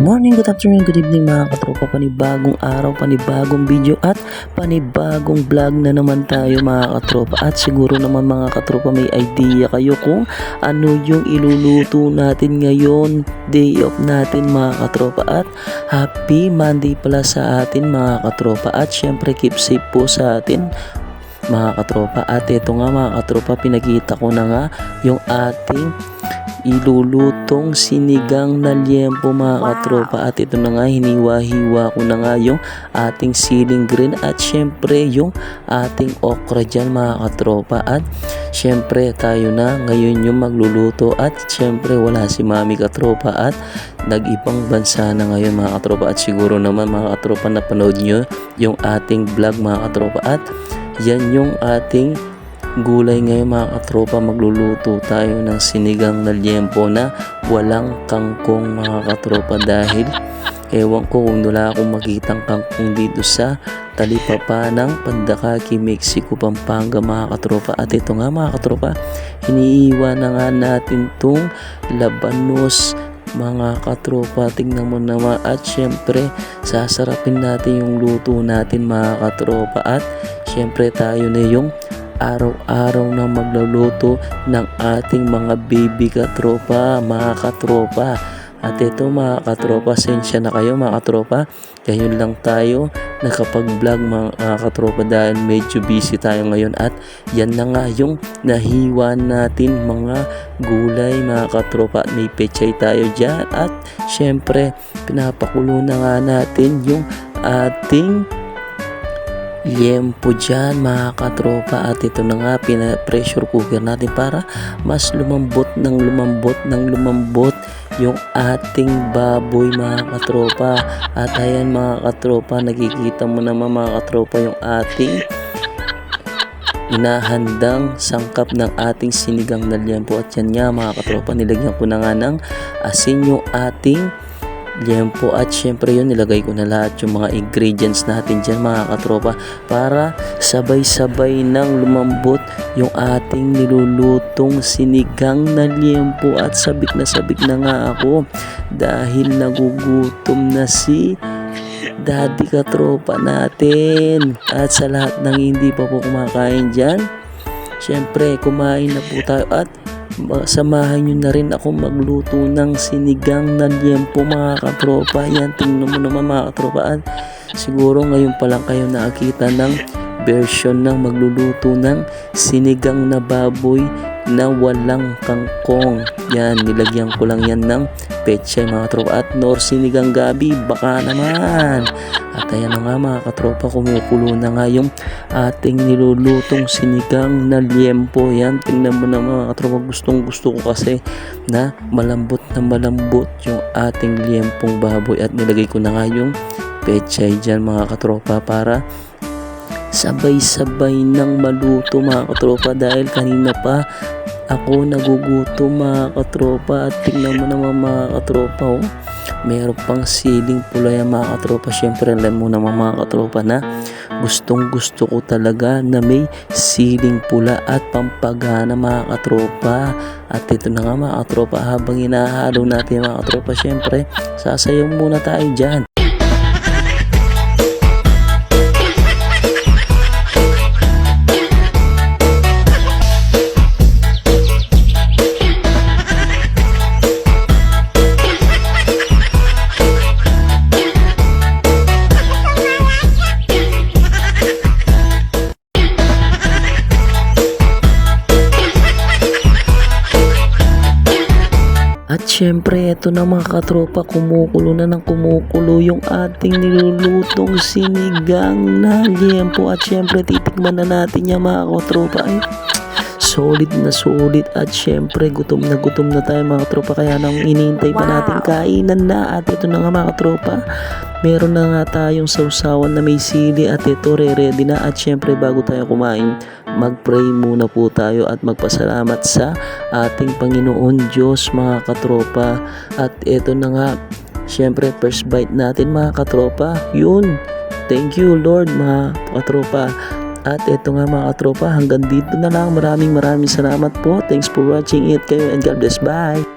morning, good afternoon, good evening mga katropa. Panibagong araw, panibagong video at panibagong vlog na naman tayo mga katropa. At siguro naman mga katropa may idea kayo kung ano yung iluluto natin ngayon, day off natin mga katropa. At happy Monday pala sa atin mga katropa. At syempre keep safe po sa atin mga katropa. At ito nga mga katropa, pinakita ko na nga yung ating ilulutong sinigang na liempo mga katropa. At ito na nga, hiniwa-hiwa ko na nga yung ating siling green at syempre yung ating okra dyan mga katropa. At syempre tayo na ngayon yung magluluto at syempre wala si mami katropa at nag-ibang bansa na ngayon mga katropa. At siguro naman mga katropa napanood nyo yung ating vlog mga katropa. At yan yung ating gulay ngayon mga katropa. Magluluto tayo ng sinigang na liempo na walang kangkong mga katropa, dahil ewan ko kung wala akong makitang kangkong dito sa talipapa ng Pandakaki, Mexico, Pampanga mga katropa. At ito nga mga katropa, hiniiwa na nga natin tong labanos mga katropa. Tingnan mo naman. At syempre sasarapin natin yung luto natin mga katropa. At syempre tayo na yung araw-araw na magluluto ng ating mga baby katropa mga katropa. At ito mga katropa, sensya na kayo mga katropa, ngayon lang tayo nakapag-vlog mga katropa dahil medyo busy tayo ngayon. At yan na nga yung nahiwa natin mga gulay mga katropa. May pechay tayo dyan at syempre pinapakulo na nga natin yung ating liempo dyan mga katropa. At ito na nga, pina-pressure cooker natin para mas lumambot yung ating baboy mga katropa. At ayan mga katropa, nakikita mo naman mga katropa yung ating inahandang sangkap ng ating sinigang na liempo. At yan nga mga katropa, nilagyan ko na nga ng asin yung ating liempo. At syempre yun, nilagay ko na lahat yung mga ingredients natin dyan mga katropa para sabay-sabay nang lumambot yung ating nilulutong sinigang na liempo. At sabik na nga ako dahil nagugutom na si daddy katropa natin. At sa lahat ng hindi pa po kumakain dyan, syempre kumain na po tayo at samahan nyo na rin ako magluto ng sinigang na liempo mga katropa. Yan, tingnan mo naman mga katropa. At siguro ngayon pa lang kayo nakakita ng version ng magluluto ng sinigang na baboy na walang kangkong. Yan, nilagyan ko lang yan ng pechay mga katropa at nor sinigang gabi, baka naman. At ayan na nga mga katropa, kumukulo na nga yung ating nilulutong sinigang na liempo. Yan, tingnan mo na mga katropa, gustong gusto ko kasi na malambot yung ating liempong baboy. At nilagay ko na nga yung pechay dyan mga katropa para sabay-sabay nang maluto mga katropa, dahil kanina pa ako nagugutom mga katropa. At tingnan mo naman mga katropa, oh, meron pang siling pula yan mga katropa. Syempre alam mo naman mga katropa na gustong gusto ko talaga na may siling pula at pampagana mga katropa. At ito na nga mga katropa, habang hinahalo natin mga katropa, syempre sasayaw muna tayo dyan. At syempre ito na mga katropa, kumukulo na ng kumukulo yung ating nilulutong sinigang na liempo. At syempre titikman na natin yung mga katropa. Ay, solid na solid. At syempre gutom na tayo mga katropa, kaya nang inintay pa natin kainan na. At ito na nga mga katropa, meron na nga tayong sausawan na may sili at ito ready na. At syempre bago tayo kumain, mag-pray muna po tayo at magpasalamat sa ating Panginoon Diyos mga katropa. At ito na nga, syempre first bite natin mga katropa. Yun, thank you Lord mga katropa. At ito nga mga katropa, hanggang dito na lang. Maraming salamat po. Thanks for watching it kayo and God bless. Bye!